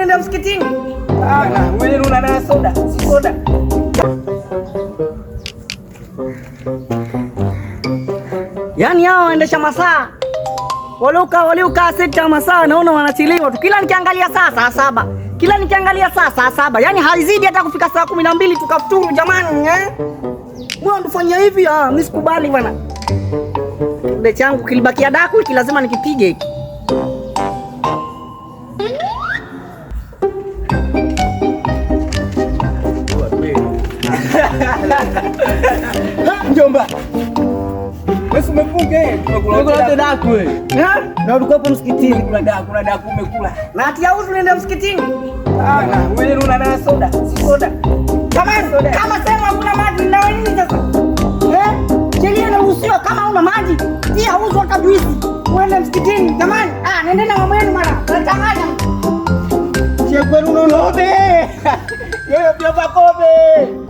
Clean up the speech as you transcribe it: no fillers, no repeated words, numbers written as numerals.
tunaenda msikitini. Wewe una soda, si soda. Yaani hao waendesha masaa waliokaa sekta ya masaa naona wanachelewa tu. Kila nikiangalia saa saba. Kila nikiangalia saa saba. Yaani haizidi hata kufika saa 12 tukafuturu jamani, Mbona tufanya hivi? Mimi sikubali bwana. Kile changu kilibakia daku hiki lazima nikipige hiki. Mjomba. Wewe umefunga tumekula daku wewe. Na ulikuwa hapo msikitini kula daku umekula. Na atia uzu nenda msikitini. Wewe una soda, si soda. Kama sema hakuna maji na nini sasa? Sheria inaruhusiwa kama una maji, pia uzu hata juisi. Uende msikitini. Jamani, nende na mama yenu mara. Natanganya. Chekweru unobe. Yeye pia bakobe.